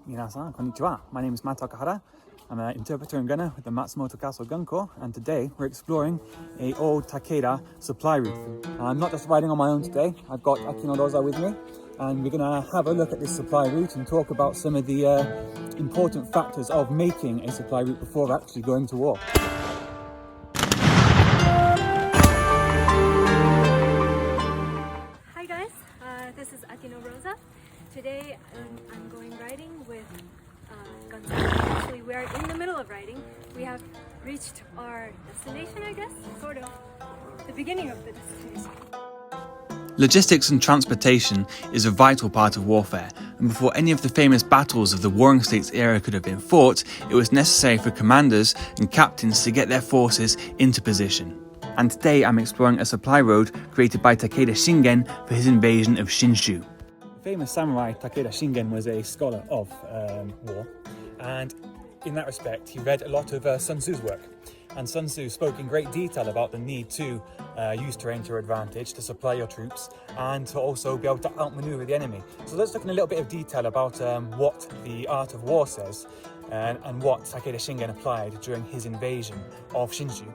Minasan, konnichiwa. My name is Matt Takahara. I'm an interpreter and gunner with the Matsumoto Castle Gun Corps, and today we're exploring a old Takeda supply route. I'm not just riding on my own today, I've got Akino Roza with me, and we're going to have a look at this supply route and talk about some of the important factors of making a supply route before actually going to war. Hi guys, this is Akino Rosa. Today I'm going riding with concealment. Actually, we are in the middle of riding. We have reached our destination, I guess, sort of the beginning of the destination. Logistics and transportation is a vital part of warfare, and before any of the famous battles of the Warring States era could have been fought, it was necessary for commanders and captains to get their forces into position. And today I'm exploring a supply road created by Takeda Shingen for his invasion of Shinshu. The famous samurai Takeda Shingen was a scholar of war, and in that respect he read a lot of Sun Tzu's work. And Sun Tzu spoke in great detail about the need to use terrain to your advantage, to supply your troops, and to also be able to outmaneuver the enemy. So let's look in a little bit of detail about what the art of war says and what Takeda Shingen applied during his invasion of Shinshu.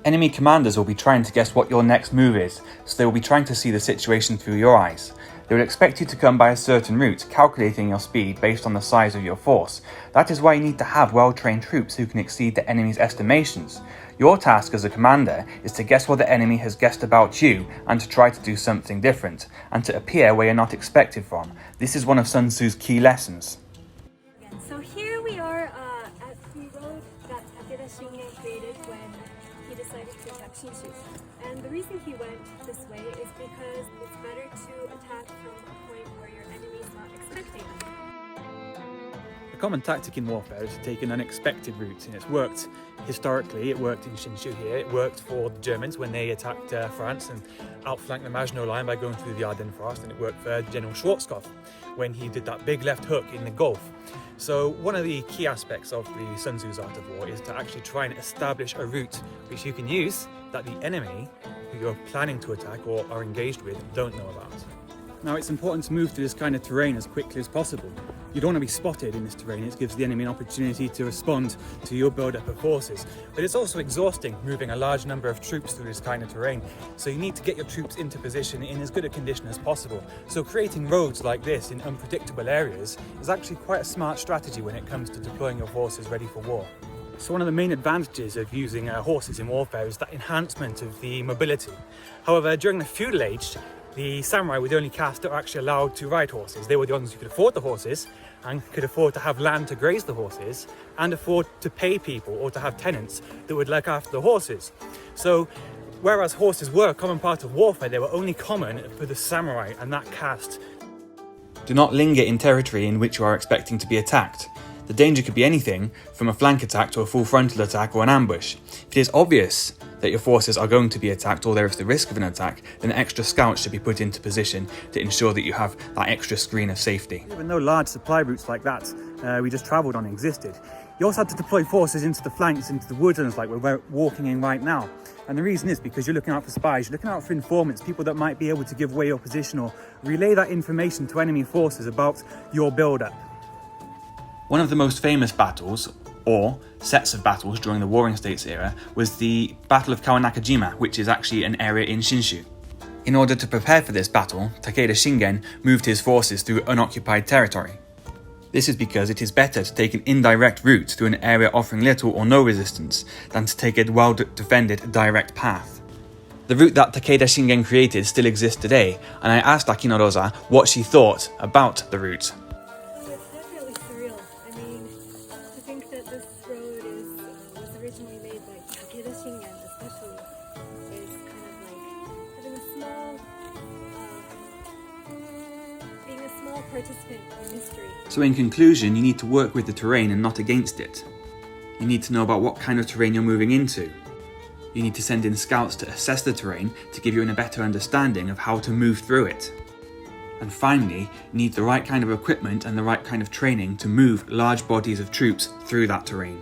Enemy commanders will be trying to guess what your next move is, so they will be trying to see the situation through your eyes. They will expect you to come by a certain route, calculating your speed based on the size of your force. That is why you need to have well-trained troops who can exceed the enemy's estimations. Your task as a commander is to guess what the enemy has guessed about you and to try to do something different, and to appear where you're not expected from. This is one of Sun Tzu's key lessons. So here we are at the road that Takeda Shingen created when he decided to attack Shinshu. And the reason he went this way is because it's better to attack from a point where your enemy is not expecting it. A common tactic in warfare is to take an unexpected route, and it's worked historically. It worked in Shinshu here, it worked for the Germans when they attacked France and outflanked the Maginot Line by going through the Ardennes Forest, and it worked for General Schwarzkopf when he did that big left hook in the Gulf. So one of the key aspects of the Sun Tzu's art of war is to actually try and establish a route which you can use that the enemy who you're planning to attack or are engaged with don't know about. Now, it's important to move through this kind of terrain as quickly as possible. You don't want to be spotted in this terrain. It gives the enemy an opportunity to respond to your build-up of forces. But it's also exhausting moving a large number of troops through this kind of terrain. So you need to get your troops into position in as good a condition as possible. So creating roads like this in unpredictable areas is actually quite a smart strategy when it comes to deploying your forces ready for war. So one of the main advantages of using horses in warfare is that enhancement of the mobility. However, during the feudal age, the samurai were the only caste that were actually allowed to ride horses. They were the ones who could afford the horses and could afford to have land to graze the horses and afford to pay people or to have tenants that would look after the horses. So whereas horses were a common part of warfare, they were only common for the samurai and that caste. Do not linger in territory in which you are expecting to be attacked. The danger could be anything from a flank attack to a full frontal attack or an ambush. If it is obvious that your forces are going to be attacked or there is the risk of an attack, then extra scouts should be put into position to ensure that you have that extra screen of safety. Even though large supply routes like that we just travelled on existed, you also had to deploy forces into the flanks, into the woodlands like we're walking in right now. And the reason is because you're looking out for spies, you're looking out for informants, people that might be able to give away your position or relay that information to enemy forces about your build-up. One of the most famous battles, or sets of battles during the Warring States era, was the Battle of Kawanakajima, which is actually an area in Shinshu. In order to prepare for this battle, Takeda Shingen moved his forces through unoccupied territory. This is because it is better to take an indirect route through an area offering little or no resistance than to take a well-defended direct path. The route that Takeda Shingen created still exists today, and I asked Akino Rosa what she thought about the route. It's definitely surreal. I mean, to think that this road was originally made by Takeda Shingen, especially, is kind of like having being a small participant in history. So in conclusion, you need to work with the terrain and not against it. You need to know about what kind of terrain you're moving into. You need to send in scouts to assess the terrain to give you a better understanding of how to move through it. And finally, you need the right kind of equipment and the right kind of training to move large bodies of troops through that terrain.